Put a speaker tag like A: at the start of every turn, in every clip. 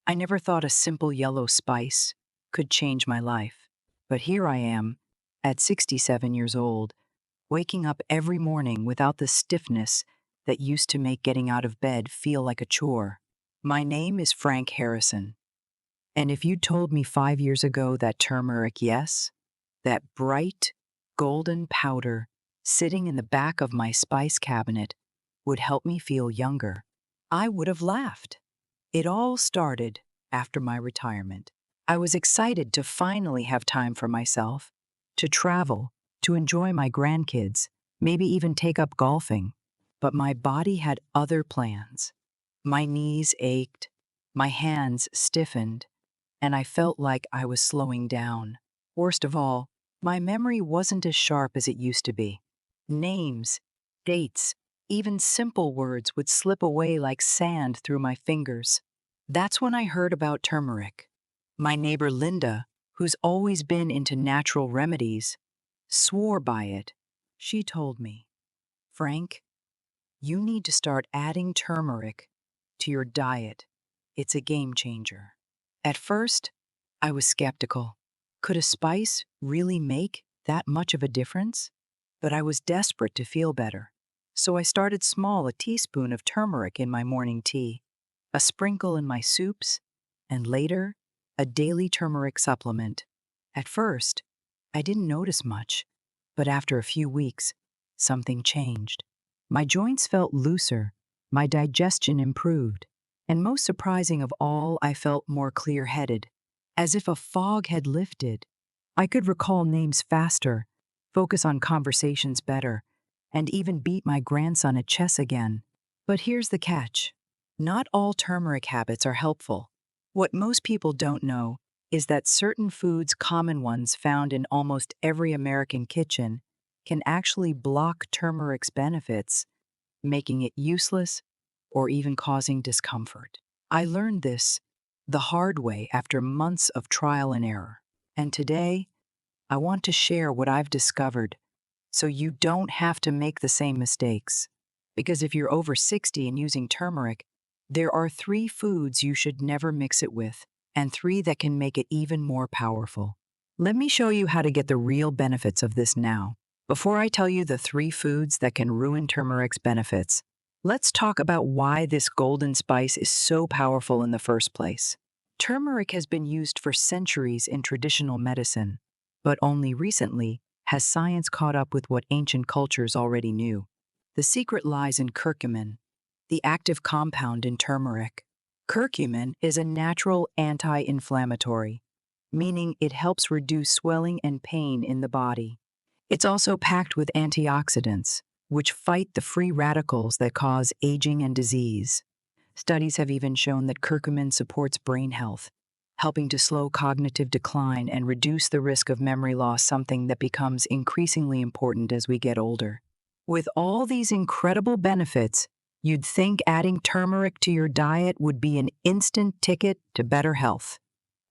A: I never thought a simple yellow spice could change my life. But here I am, at 67 years old, waking up every morning without the stiffness that used to make getting out of bed feel like a chore. My name is Frank Harrison, and if you told me 5 years ago that turmeric, yes, that bright, golden powder sitting in the back of my spice cabinet would help me feel younger, I would have laughed. It all started after my retirement. I was excited to finally have time for myself, to travel, to enjoy my grandkids, maybe even take up golfing. But my body had other plans. My knees ached, my hands stiffened, and I felt like I was slowing down. Worst of all, my memory wasn't as sharp as it used to be. Names, dates, even simple words would slip away like sand through my fingers. That's when I heard about turmeric. My neighbor Linda, who's always been into natural remedies, swore by it. She told me, "Frank, you need to start adding turmeric to your diet. It's a game changer." At first, I was skeptical. Could a spice really make that much of a difference? But I was desperate to feel better. So I started small, a teaspoon of turmeric in my morning tea, a sprinkle in my soups, and later, a daily turmeric supplement. At first, I didn't notice much, but after a few weeks, something changed. My joints felt looser, my digestion improved, and most surprising of all, I felt more clear-headed, as if a fog had lifted. I could recall names faster, focus on conversations better, and even beat my grandson at chess again. But here's the catch. Not all turmeric habits are helpful. What most people don't know is that certain foods, common ones found in almost every American kitchen, can actually block turmeric's benefits, making it useless or even causing discomfort. I learned this the hard way after months of trial and error. And today, I want to share what I've discovered so you don't have to make the same mistakes. Because if you're over 60 and using turmeric, there are 3 foods you should never mix it with, and 3 that can make it even more powerful. Let me show you how to get the real benefits of this now. Before I tell you the 3 foods that can ruin turmeric's benefits, let's talk about why this golden spice is so powerful in the first place. Turmeric has been used for centuries in traditional medicine, but only recently has science caught up with what ancient cultures already knew. The secret lies in curcumin, the active compound in turmeric. Curcumin is a natural anti-inflammatory, meaning it helps reduce swelling and pain in the body. It's also packed with antioxidants, which fight the free radicals that cause aging and disease. Studies have even shown that curcumin supports brain health, helping to slow cognitive decline and reduce the risk of memory loss, something that becomes increasingly important as we get older. With all these incredible benefits, you'd think adding turmeric to your diet would be an instant ticket to better health.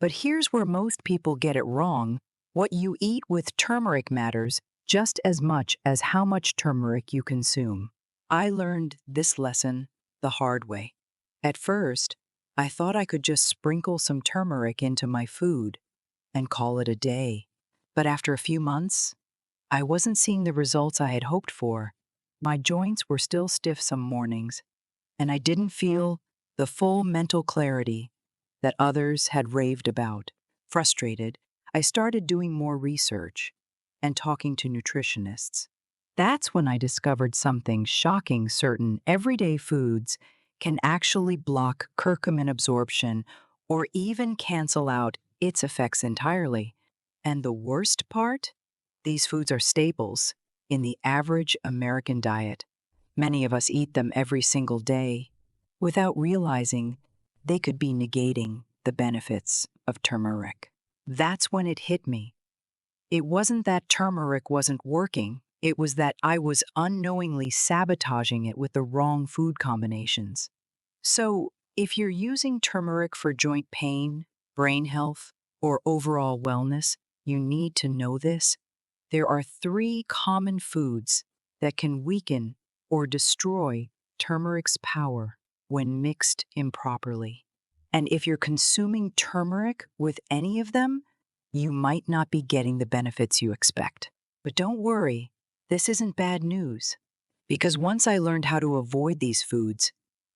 A: But here's where most people get it wrong. What you eat with turmeric matters just as much as how much turmeric you consume. I learned this lesson the hard way. At first, I thought I could just sprinkle some turmeric into my food and call it a day. But after a few months, I wasn't seeing the results I had hoped for. My joints were still stiff some mornings, and I didn't feel the full mental clarity that others had raved about. Frustrated, I started doing more research and talking to nutritionists. That's when I discovered something shocking. Certain everyday foods can actually block curcumin absorption or even cancel out its effects entirely. And the worst part? These foods are staples in the average American diet. Many of us eat them every single day without realizing they could be negating the benefits of turmeric. That's when it hit me. It wasn't that turmeric wasn't working, it was that I was unknowingly sabotaging it with the wrong food combinations. So, if you're using turmeric for joint pain, brain health, or overall wellness, you need to know this. There are 3 common foods that can weaken or destroy turmeric's power when mixed improperly. And if you're consuming turmeric with any of them, you might not be getting the benefits you expect. But don't worry, this isn't bad news. Because once I learned how to avoid these foods,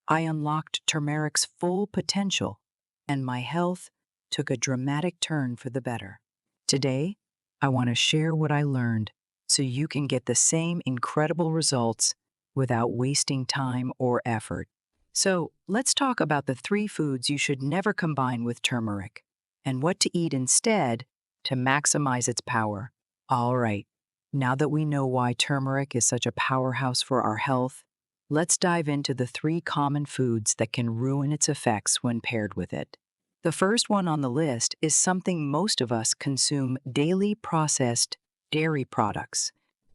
A: I unlocked turmeric's full potential, and my health took a dramatic turn for the better. Today, I want to share what I learned so you can get the same incredible results without wasting time or effort. So, let's talk about the 3 foods you should never combine with turmeric and what to eat instead to maximize its power. All right, now that we know why turmeric is such a powerhouse for our health, let's dive into the 3 common foods that can ruin its effects when paired with it. The first one on the list is something most of us consume: daily: processed dairy products.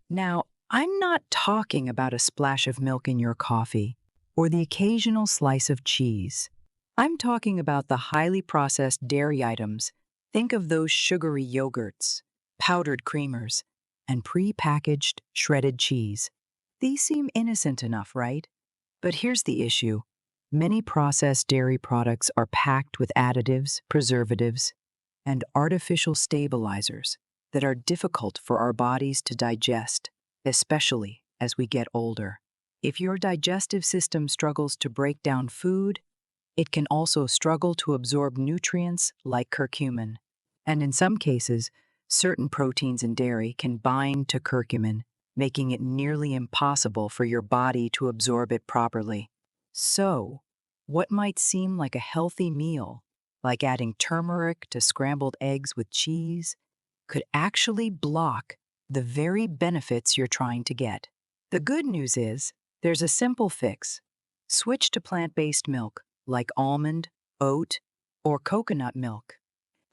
A: Now, I'm not talking about a splash of milk in your coffee or the occasional slice of cheese. I'm talking about the highly processed dairy items. Think of those sugary yogurts, powdered creamers, and pre-packaged shredded cheese. These seem innocent enough, right? But here's the issue. Many processed dairy products are packed with additives, preservatives, and artificial stabilizers that are difficult for our bodies to digest, especially as we get older. If your digestive system struggles to break down food, it can also struggle to absorb nutrients like curcumin. And in some cases, certain proteins in dairy can bind to curcumin, making it nearly impossible for your body to absorb it properly. So, what might seem like a healthy meal, like adding turmeric to scrambled eggs with cheese, could actually block the very benefits you're trying to get. The good news is, there's a simple fix. Switch to plant-based milk, like almond, oat, or coconut milk.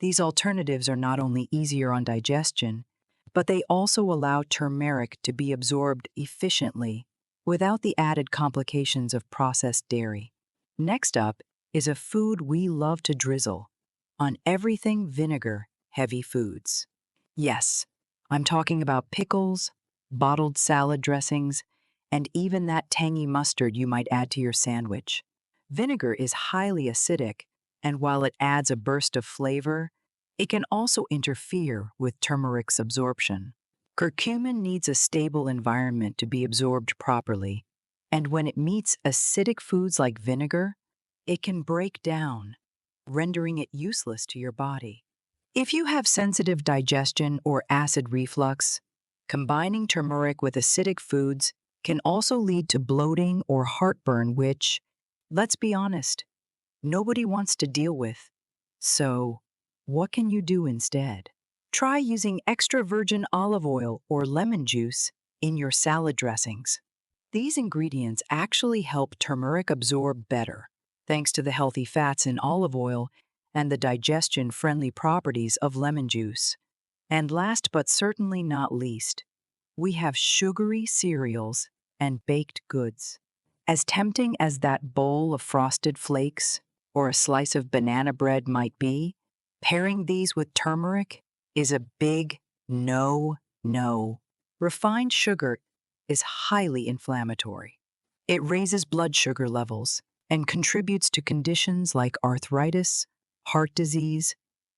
A: These alternatives are not only easier on digestion, but they also allow turmeric to be absorbed efficiently without the added complications of processed dairy. Next up is a food we love to drizzle on everything vinegar-heavy foods. Yes, I'm talking about pickles, bottled salad dressings, and even that tangy mustard you might add to your sandwich. Vinegar is highly acidic, and while it adds a burst of flavor, it can also interfere with turmeric's absorption. Curcumin needs a stable environment to be absorbed properly, and when it meets acidic foods like vinegar, it can break down, rendering it useless to your body. If you have sensitive digestion or acid reflux, combining turmeric with acidic foods can also lead to bloating or heartburn, which, let's be honest, nobody wants to deal with. So, what can you do instead? Try using extra virgin olive oil or lemon juice in your salad dressings. These ingredients actually help turmeric absorb better, thanks to the healthy fats in olive oil and the digestion-friendly properties of lemon juice. And last but certainly not least, we have sugary cereals and baked goods. As tempting as that bowl of frosted flakes or a slice of banana bread might be, pairing these with turmeric is a big no. Refined sugar is highly inflammatory. It raises blood sugar levels and contributes to conditions like arthritis, heart disease,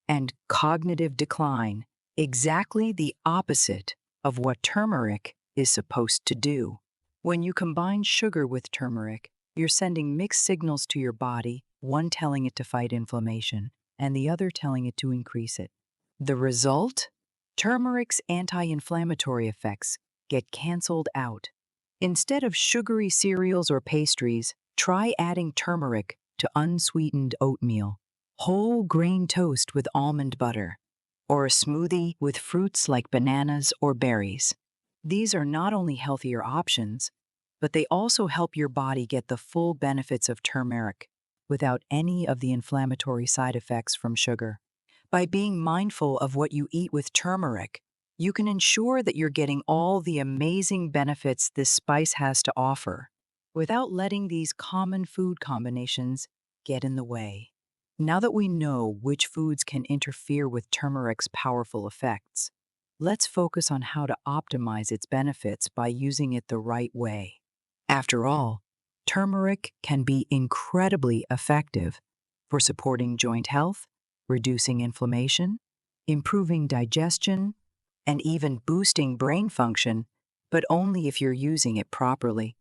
A: and cognitive decline, exactly the opposite of what turmeric is supposed to do. When you combine sugar with turmeric, you're sending mixed signals to your body, one telling it to fight inflammation and the other telling it to increase it. The result? Turmeric's anti-inflammatory effects get canceled out. Instead of sugary cereals or pastries, try adding turmeric to unsweetened oatmeal, whole grain toast with almond butter, or a smoothie with fruits like bananas or berries. These are not only healthier options, but they also help your body get the full benefits of turmeric without any of the inflammatory side effects from sugar. By being mindful of what you eat with turmeric, you can ensure that you're getting all the amazing benefits this spice has to offer, without letting these common food combinations get in the way. Now that we know which foods can interfere with turmeric's powerful effects, let's focus on how to optimize its benefits by using it the right way. After all, turmeric can be incredibly effective, for supporting joint health, reducing inflammation, improving digestion, and even boosting brain function, but only if you're using it properly.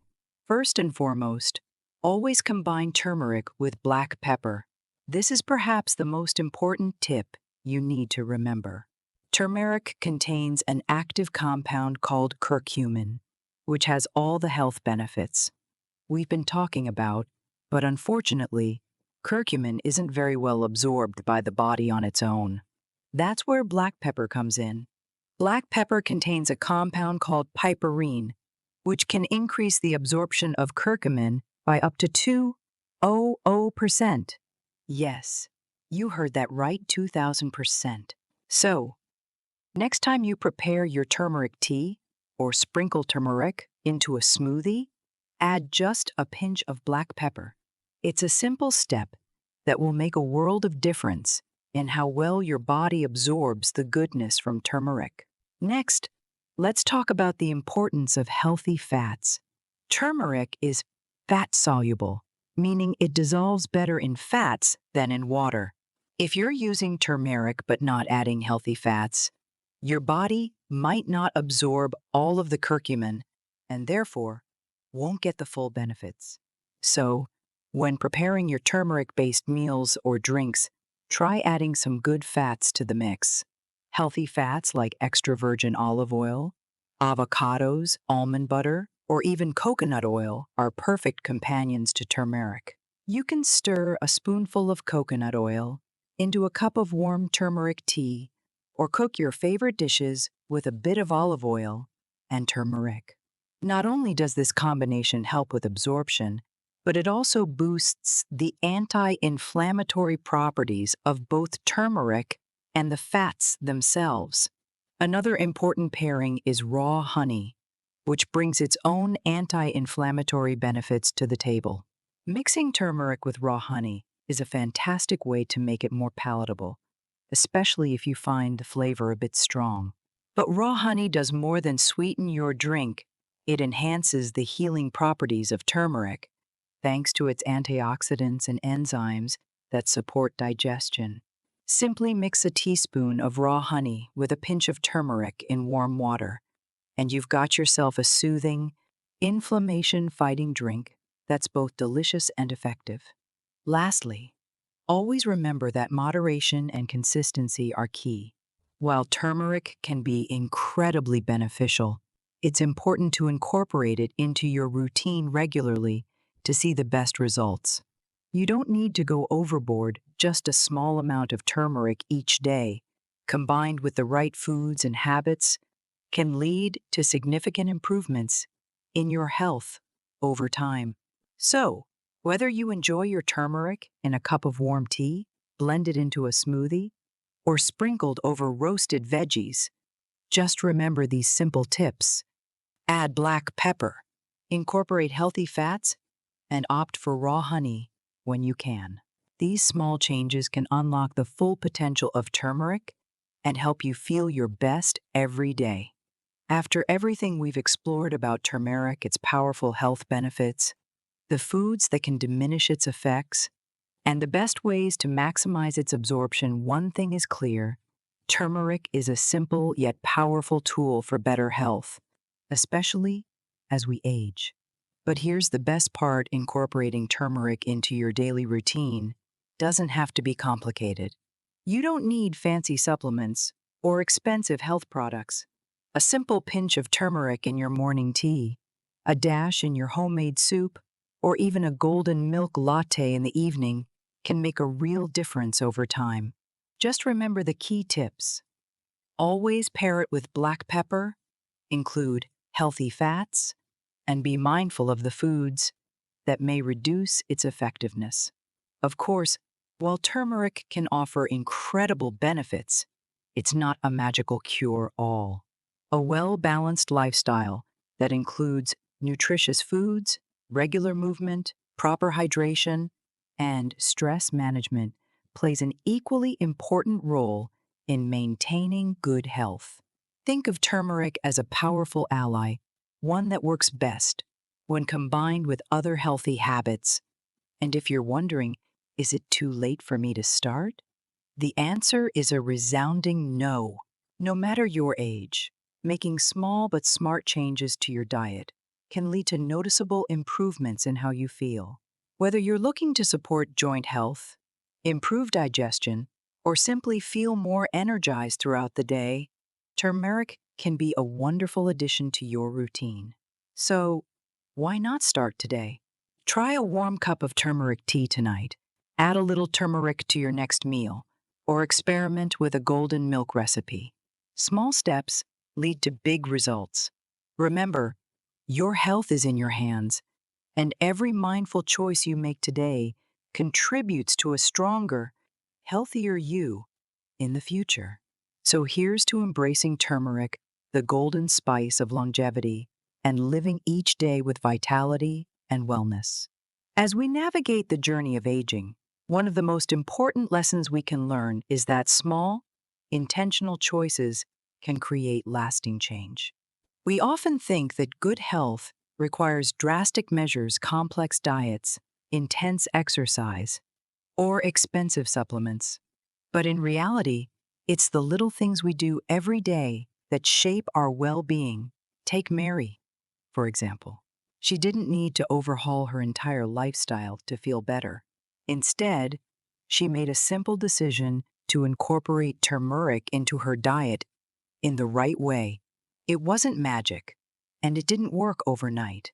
A: First and foremost, always combine turmeric with black pepper. This is perhaps the most important tip you need to remember. Turmeric contains an active compound called curcumin, which has all the health benefits we've been talking about, but unfortunately, curcumin isn't very well absorbed by the body on its own. That's where black pepper comes in. Black pepper contains a compound called piperine, which can increase the absorption of curcumin by up to 200%. Yes, you heard that right, 2,000%. So, next time you prepare your turmeric tea or sprinkle turmeric into a smoothie, add just a pinch of black pepper. It's a simple step that will make a world of difference in how well your body absorbs the goodness from turmeric. Next, let's talk about the importance of healthy fats. Turmeric is fat-soluble, meaning it dissolves better in fats than in water. If you're using turmeric but not adding healthy fats, your body might not absorb all of the curcumin and therefore won't get the full benefits. So, when preparing your turmeric-based meals or drinks, try adding some good fats to the mix. Healthy fats like extra virgin olive oil, avocados, almond butter, or even coconut oil are perfect companions to turmeric. You can stir a spoonful of coconut oil into a cup of warm turmeric tea, or cook your favorite dishes with a bit of olive oil and turmeric. Not only does this combination help with absorption, but it also boosts the anti-inflammatory properties of both turmeric and the fats themselves. Another important pairing is raw honey, which brings its own anti-inflammatory benefits to the table. Mixing turmeric with raw honey is a fantastic way to make it more palatable, especially if you find the flavor a bit strong. But raw honey does more than sweeten your drink. It enhances the healing properties of turmeric, thanks to its antioxidants and enzymes that support digestion. Simply mix a teaspoon of raw honey with a pinch of turmeric in warm water, and you've got yourself a soothing, inflammation-fighting drink that's both delicious and effective. Lastly, always remember that moderation and consistency are key. While turmeric can be incredibly beneficial, it's important to incorporate it into your routine regularly to see the best results. You don't need to go overboard. Just a small amount of turmeric each day, combined with the right foods and habits, can lead to significant improvements in your health over time. So, whether you enjoy your turmeric in a cup of warm tea, blended into a smoothie, or sprinkled over roasted veggies, just remember these simple tips. Add black pepper, incorporate healthy fats, and opt for raw honey when you can. These small changes can unlock the full potential of turmeric and help you feel your best every day. After everything we've explored about turmeric, its powerful health benefits, the foods that can diminish its effects, and the best ways to maximize its absorption, one thing is clear: turmeric is a simple yet powerful tool for better health, especially as we age. But here's the best part: incorporating turmeric into your daily routine doesn't have to be complicated. You don't need fancy supplements or expensive health products. A simple pinch of turmeric in your morning tea, a dash in your homemade soup, or even a golden milk latte in the evening can make a real difference over time. Just remember the key tips. Always pair it with black pepper, include healthy fats, and be mindful of the foods that may reduce its effectiveness. Of course, while turmeric can offer incredible benefits, it's not a magical cure-all. A well-balanced lifestyle that includes nutritious foods, regular movement, proper hydration, and stress management plays an equally important role in maintaining good health. Think of turmeric as a powerful ally, one that works best when combined with other healthy habits. And if you're wondering Is it too late for me to start? The answer is a resounding no. No matter your age, making small but smart changes to your diet can lead to noticeable improvements in how you feel. Whether you're looking to support joint health, improve digestion, or simply feel more energized throughout the day, turmeric can be a wonderful addition to your routine. So, why not start today? Try a warm cup of turmeric tea tonight. Add a little turmeric to your next meal, or experiment with a golden milk recipe. Small steps lead to big results. Remember, your health is in your hands, and every mindful choice you make today contributes to a stronger, healthier you in the future. So here's to embracing turmeric, the golden spice of longevity, and living each day with vitality and wellness. As we navigate the journey of aging, one of the most important lessons we can learn is that small, intentional choices can create lasting change. We often think that good health requires drastic measures, complex diets, intense exercise, or expensive supplements. But in reality, it's the little things we do every day that shape our well-being. Take Mary, for example. She didn't need to overhaul her entire lifestyle to feel better. Instead, she made a simple decision to incorporate turmeric into her diet in the right way. It wasn't magic, and it didn't work overnight.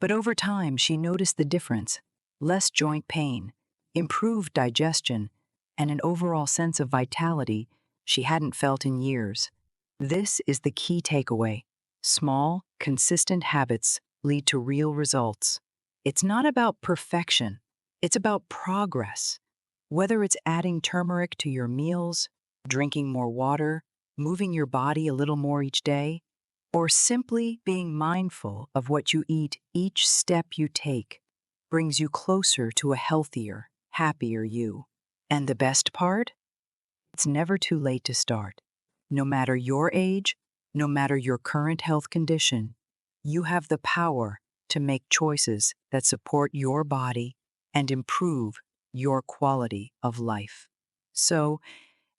A: But over time, she noticed the difference: less joint pain, improved digestion, and an overall sense of vitality she hadn't felt in years. This is the key takeaway. Small, consistent habits lead to real results. It's not about perfection, it's about progress. Whether it's adding turmeric to your meals, drinking more water, moving your body a little more each day, or simply being mindful of what you eat, each step you take brings you closer to a healthier, happier you. And the best part? It's never too late to start. No matter your age, no matter your current health condition, you have the power to make choices that support your body and improve your quality of life. So,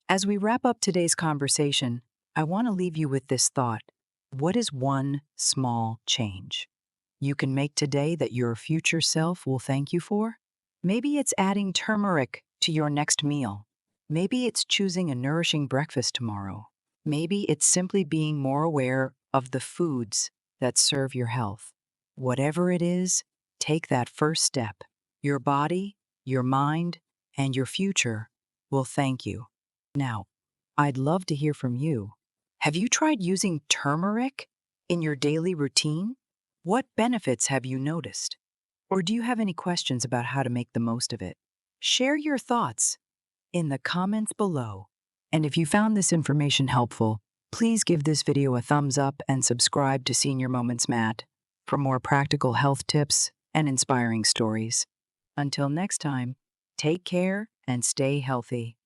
A: as we wrap up today's conversation, I want to leave you with this thought. What is one small change you can make today that your future self will thank you for? Maybe it's adding turmeric to your next meal. Maybe it's choosing a nourishing breakfast tomorrow. Maybe it's simply being more aware of the foods that serve your health. Whatever it is, take that first step. Your body, your mind, and your future will thank you. Now, I'd love to hear from you. Have you tried using turmeric in your daily routine? What benefits have you noticed? Or do you have any questions about how to make the most of it? Share your thoughts in the comments below. And if you found this information helpful, please give this video a thumbs up and subscribe to Senior Moments Matt for more practical health tips and inspiring stories. Until next time, take care and stay healthy.